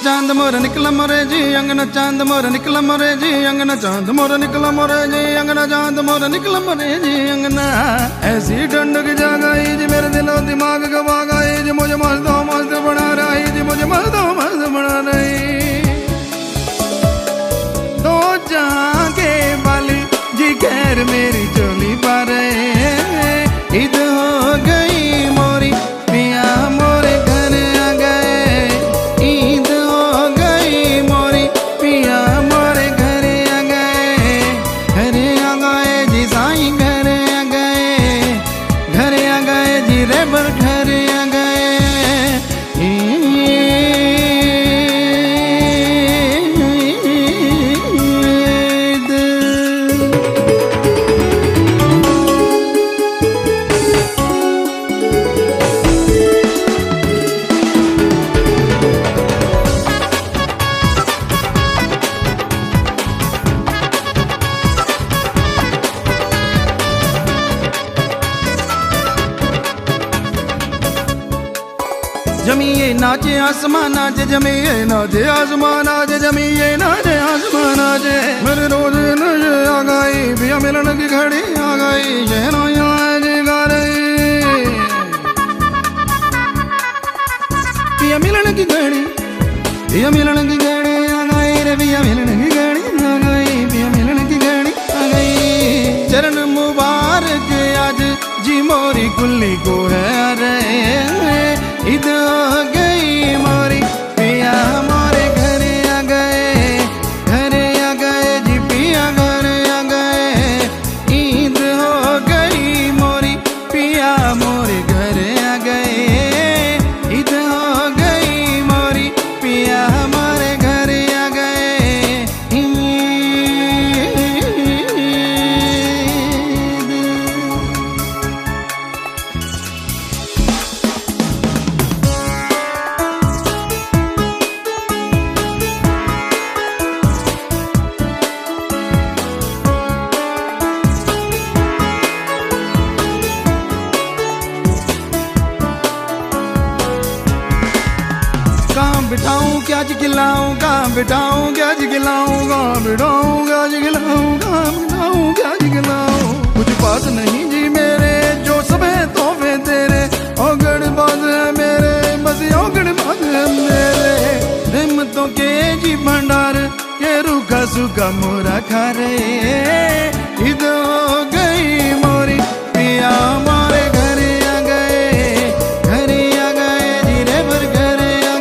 चांद मोर निकला मोरे जी अंगना चांद मोर निकला मोरे जी अंगना चांद मोर निकला मोरे जी अंगना चांद मोर निकला मोरे जी अंगना। ऐसी ठंड की जगह जी मेरे दिलो दिमाग गवा गई जी मुझे मस्त बना रही जी मुझे मस्त बना रही। दो जहां के बाली जी खैर मेरी चोली पर ईद हो गई मोरी पिया मोरे घर आ गए। ईद हो गई मोरी पिया मोरे घर आ गए। घर आ गए जी साईं घर आ गए। घर आ गए जी रेबर घर आ गए। जमीए नाचे आसमान नाचे जमीए नाचे आसमान नाचे जमीए नाचे आसमान नाचे। मेरे रोज नजर आ गई पिया मिलन की घड़ी आ गई। शहरों जी गा रही पिया मिलन की घड़ी पिया मिलन की घड़ी आ गई रे पिया मिलन की घड़ी आ गई। पिया मिलन की घड़ी आ गई। चरण मुबारक आज जी मोरी कुल्ली को है रे। ईद हो गई मोरी पिया मोरे घर आ गए। घर आ गए जी पिया घर आ गए। ईद हो गई मोरी पिया मोरे घर आ गए। ईद हो गई मोरी पिया मोरे घर आ गए। बिठाऊं क्या खिलाऊं कहाँ बिठाऊं क्या खिलाऊं कहाँ बिठाऊं क्या खिलाऊं कहाँ बिठाऊं क्या खिलाऊं। कुछ बात नहीं जी मेरे जो सब है तोहफे तेरे और गड़बाज है मेरे। मोगड़ मग मेरे नेमतों के जी भंडार ये रूखा सूखा मोरा खा रे ईद हो गई मोरी पिया हमारे घर आ गए जी रे भर घर आ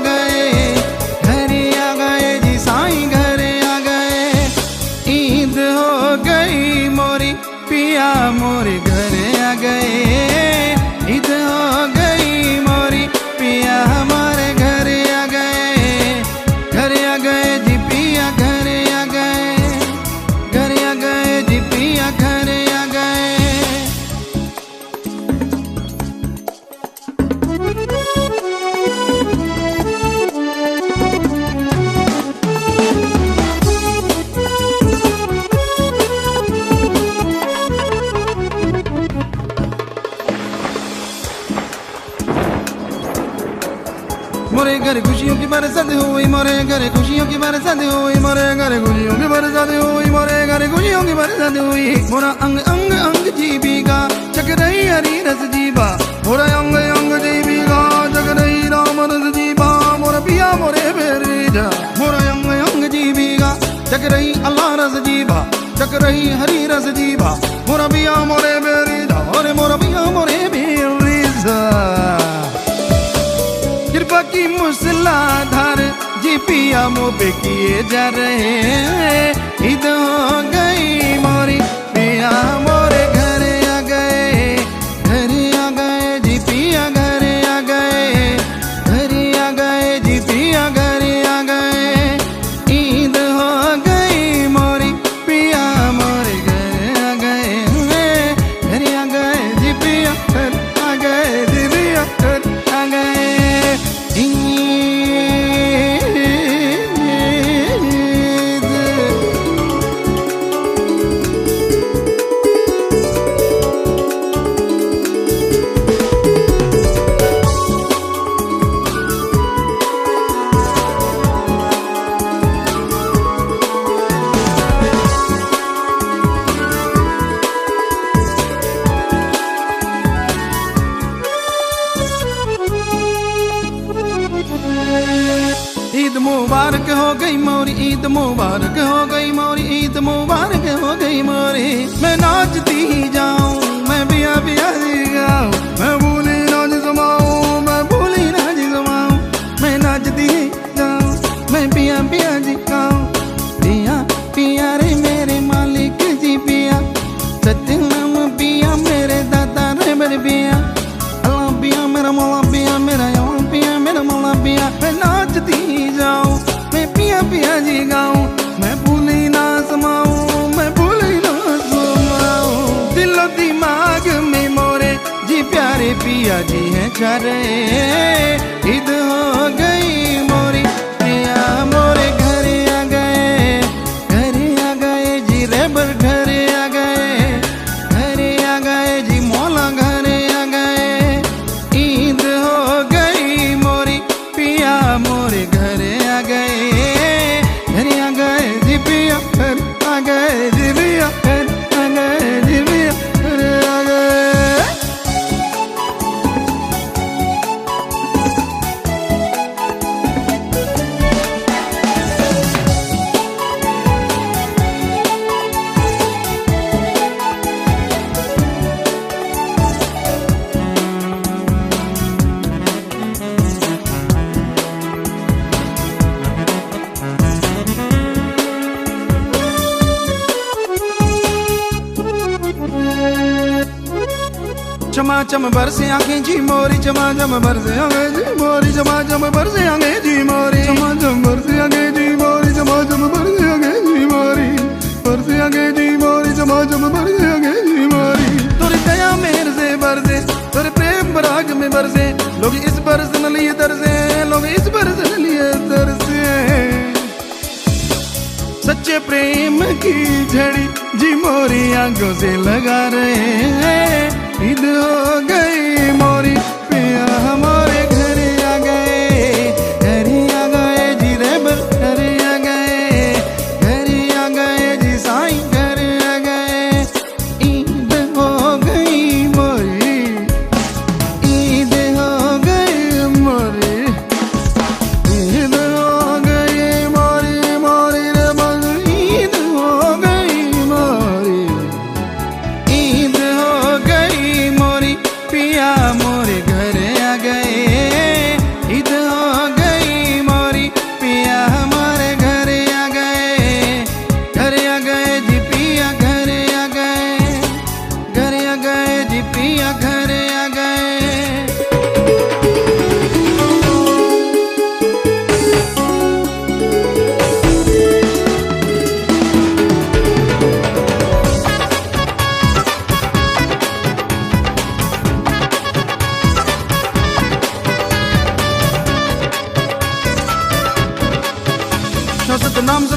गए जी साईं घर आ गए ईद हो गई मोरी पिया मोरे घर आ गए ईद हो गई मोरी पिया हमारे घर आ गए जी पिया घर आ गए जी पिया घर आ गए मोरे घर खुशियों की बरसात हुई मोरे घर खुशियों की बरसात हुई मोरे घर खुशियों की बरसात हुई मोरे घर खुशियों की बरसात हुई मोरा अंग अंग अंग जीविका चक रही हरी रस जीवा मोरा अंग अंग जीविका चक रही राम रस जीवा मोरा पिया मोरे बेरीजा मोरा अंग अंग जीविका चक रही अल्लाह रस जीवा चक रही हरी रस जीवा मोरा पिया मोरे बेरीजा और मोरा पिया मोरे बेरीजा कृपा की मूसलाधार जी पिया मुँह पे किए जा रहे ईद हो गई मोरी पिया मोरे घर आ गए जी पिया घर आ गए जी पिया घर आ गए ईद हो गई मोरी पिया मोरे घर आ गए जी पिया घर आ गए जी पिया घर आ गए ईद मुबारक हो गई मोरी ईद मुबारक हो गई मोरी ईद मुबारक हो गई मोरी मैं नाचती ही जाऊं मैं बिया बिया जी गाऊं मैं भूली नाच समाऊं मैं भूली नाच समाऊं मैं नाचती ही जाऊं मैं बिया बिया जी गाऊं पिया पिया रे मेरे मालिक जी पिया सत्यनाम पिया मेरे दादा रे मेरे पिया अल्लाह पिया मेरा मौला पिया मेरा यौन पिया मेरा मौला पिया मैं नाचती जाऊं मैं पिया पिया जी गाऊं मैं भूली ना समाऊं मैं भूली ना समाऊं दिलो दिमाग में मोरे जी प्यारे पिया जी हैं चारे ईद हो गई मोरी पिया मोरे घर आ गए जी रेबर घर आ गए जी मौला घर आ गए ईद हो गई मोरी पिया मोरे घर आ गए जी पिया घर आ गए जी पिया घर आ गए जी पिया घर आ गए चमाचम बरसे आंखें जी मोरी चमाचम बरसे आंखें जी मोरी चमाचम बरसे आंखें जी मोरी चमाचम बरसे आंखें जी मोरी चमाचम बरसे आंखें जी मोरी बरसे आंखें जी मोरी चमाचम बरसे आंखें जी मोरी तोरी दया मेर से बरसे तोरे प्रेम पराग में बरसे लोग इस बरस न लिए तरसे लोग इस बरस न लिए तरसे सच्चे प्रेम की झड़ी जी मोरी आंखों से लगा रहे हैं ईद हो गई मोरी पिया हमारे घर आ गए जी रेबर घर आ गए जी साईं घर आ गए ईद हो गई मोरी ईद हो गई मोरी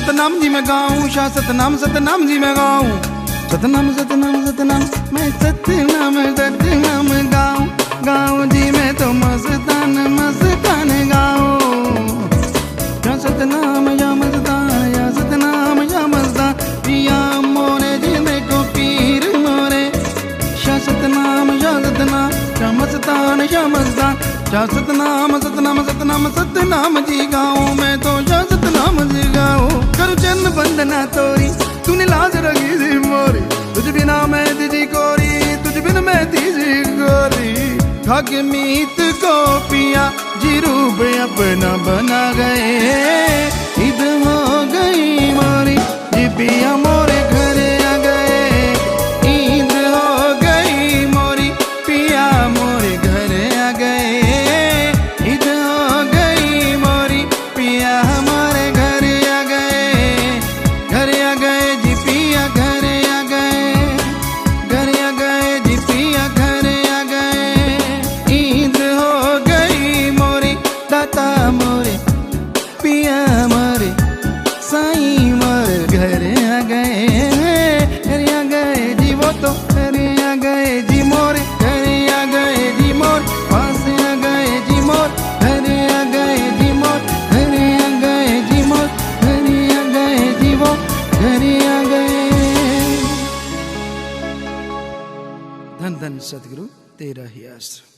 सतनाम जी मैं गाऊं, शाह सतनाम सतनाम जी मैं गाऊं, सतनाम सतनाम सतनाम मैं सतनाम सतनाम गाऊं गाऊं जी मैं तो मस्तान मस्तान गाऊं। या सतनाम या मस्तान या सतनाम या मस्तान पिया मोरे जिंदे को पीर मोरे। शाह सतनाम या सतनाम या मस्तान या मस्तान, शाह सतनाम सतनाम सतनाम सतनाम जी गाऊं मैं तो शाह सतनाम जी गाऊं। करूं चरण बंदना तोरी तूने लाज रखी सी मोरी, तुझ बिना मैं तिजी कोरी तुझ बिन मैं तिजी गोरी। खाके मीत को पिया जी रूप अपना बना गए, ईद हो गई मोरी जी पिया मोरे घरे आ गए। ईद हो गई मोरी पिया मोरे घरे आ गए, ईद हो गई मोरी पिया हमारे घरे आ गए। घरे आ गए जी पिया घरे आ गए, घरे आ गए जी पिया घरे आ गए। ईद हो गई मोरी दाता मोरे पिया मोरे साईं मोरे घरे आ गए। घरे आ गए जी वो तो घरे आ गए जी मोरे, घरे आ गए जी मोर पास आ गए जी मोर, घरे आ गए जी मोर, घरे आ गए जी मोर, घरे आ गए जी वो घरे आ गए। धन धन सतगुरु तेरा ही आश्रय।